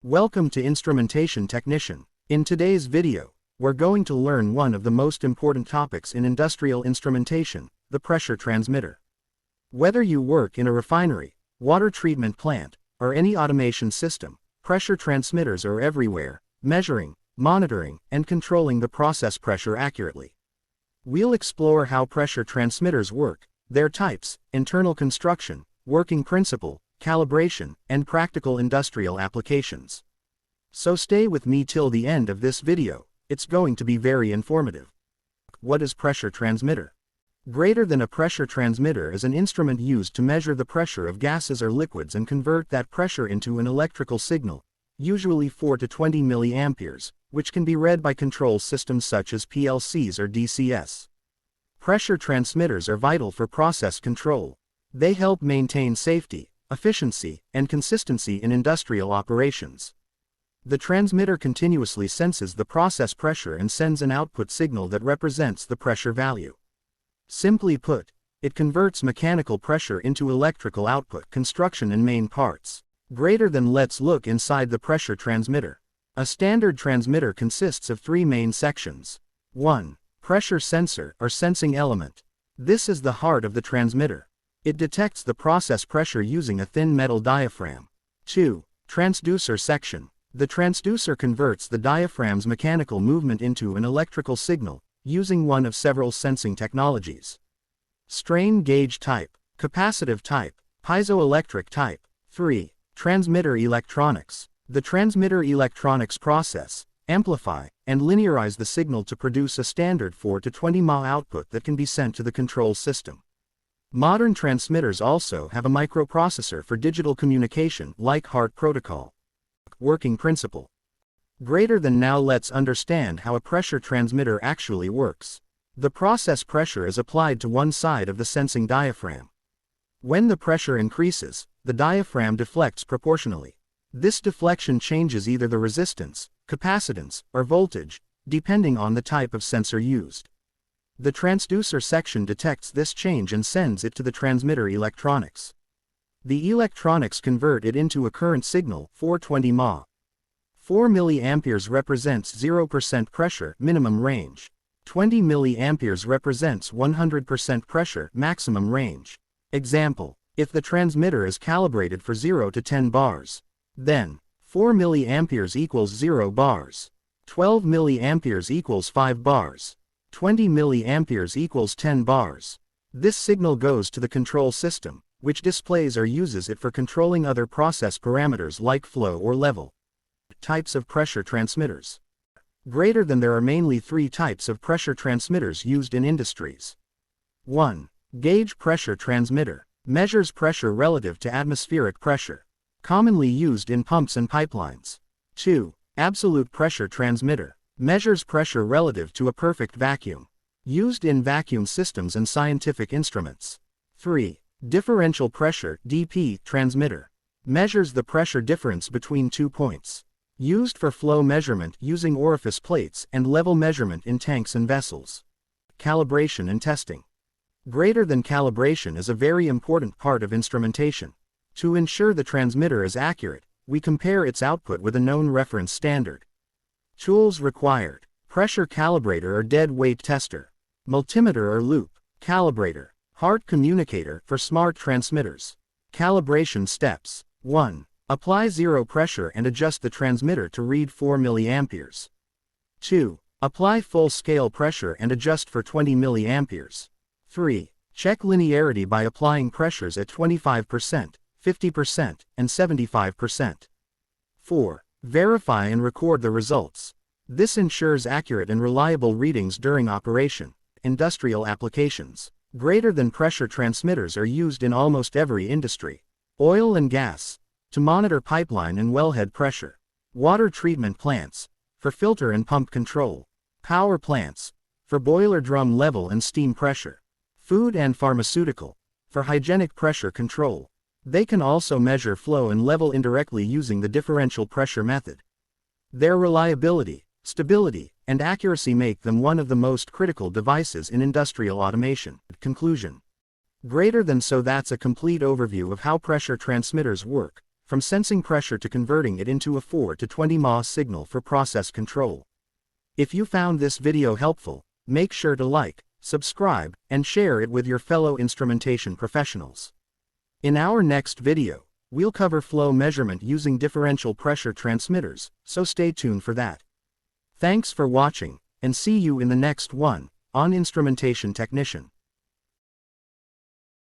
Welcome to Instrumentation Technician. In today's video, we're going to learn one of the most important topics in industrial instrumentation, the pressure transmitter. Whether you work in a refinery, water treatment plant, or any automation system, pressure transmitters are everywhere, measuring, monitoring, and controlling the process pressure accurately. We'll explore how pressure transmitters work, their types, internal construction, working principle, calibration, and practical industrial applications. So stay with me till the end of this video, it's going to be very informative. What is pressure transmitter? Greater than a pressure transmitter is an instrument used to measure the pressure of gases or liquids and convert that pressure into an electrical signal, usually 4 to 20 milliamperes, which can be read by control systems such as PLCs or DCS. Pressure transmitters are vital for process control. They help maintain safety, efficiency, and consistency in industrial operations. The transmitter continuously senses the process pressure and sends an output signal that represents the pressure value. Simply put, it converts mechanical pressure into electrical output. Construction and main parts. Greater than. Let's look inside the pressure transmitter. A standard transmitter consists of three main sections. 1. Pressure sensor or sensing element. This is the heart of the transmitter. It detects the process pressure using a thin metal diaphragm. 2. Transducer section. The transducer converts the diaphragm's mechanical movement into an electrical signal, using one of several sensing technologies. Strain gauge type, capacitive type, piezoelectric type. 3. Transmitter electronics. The transmitter electronics process, amplify, and linearize the signal to produce a standard 4 to 20 mA output that can be sent to the control system. Modern transmitters also have a microprocessor for digital communication like HART protocol. Working principle. Greater than. Now let's understand how a pressure transmitter actually works. The process pressure is applied to one side of the sensing diaphragm. When the pressure increases, the diaphragm deflects proportionally. This deflection changes either the resistance, capacitance, or voltage, depending on the type of sensor used. The transducer section detects this change and sends it to the transmitter electronics. The electronics convert it into a current signal, 420 mA. 4 milliamperes represents 0% pressure, minimum range. 20 milliamperes represents 100% pressure, maximum range. Example: if the transmitter is calibrated for 0 to 10 bars, then 4 milliamperes equals 0 bars. 12 milliamperes equals 5 bars. 20 milliamperes equals 10 bars. This signal goes to the control system, which displays or uses it for controlling other process parameters like flow or level. Types of pressure transmitters. Greater than. There are mainly three types of pressure transmitters used in industries. 1. Gauge pressure transmitter. Measures pressure relative to atmospheric pressure. Commonly used in pumps and pipelines. 2. Absolute pressure transmitter. Measures pressure relative to a perfect vacuum. Used in vacuum systems and scientific instruments. 3. Differential pressure (DP) transmitter. Measures the pressure difference between 2 points. Used for flow measurement using orifice plates and level measurement in tanks and vessels. Calibration and testing. Greater than. Calibration is a very important part of instrumentation. To ensure the transmitter is accurate, we compare its output with a known reference standard. Tools required: pressure calibrator or dead weight tester, multimeter or loop calibrator, HART communicator for smart transmitters. Calibration steps. 1. Apply zero pressure and adjust the transmitter to read 4 milliamperes. 2. Apply full scale pressure and adjust for 20 milliamperes. 3. Check linearity by applying pressures at 25%, 50%, and 75%. 4. Verify and record the results. This ensures accurate and reliable readings during operation. Industrial applications. Greater than. Pressure transmitters are used in almost every industry. Oil and gas, to monitor pipeline and wellhead pressure. Water treatment plants, for filter and pump control. Power plants, for boiler drum level and steam pressure. Food and pharmaceutical, for hygienic pressure control. They can also measure flow and level indirectly using the differential pressure method. Their reliability, stability, and accuracy make them one of the most critical devices in industrial automation. Conclusion. Greater than. So that's a complete overview of how pressure transmitters work, from sensing pressure to converting it into a 4 to 20 mA signal for process control. If you found this video helpful, make sure to like, subscribe, and share it with your fellow instrumentation professionals. In our next video, we'll cover flow measurement using differential pressure transmitters, so stay tuned for that. Thanks for watching, and see you in the next one, on Instrumentation Technician.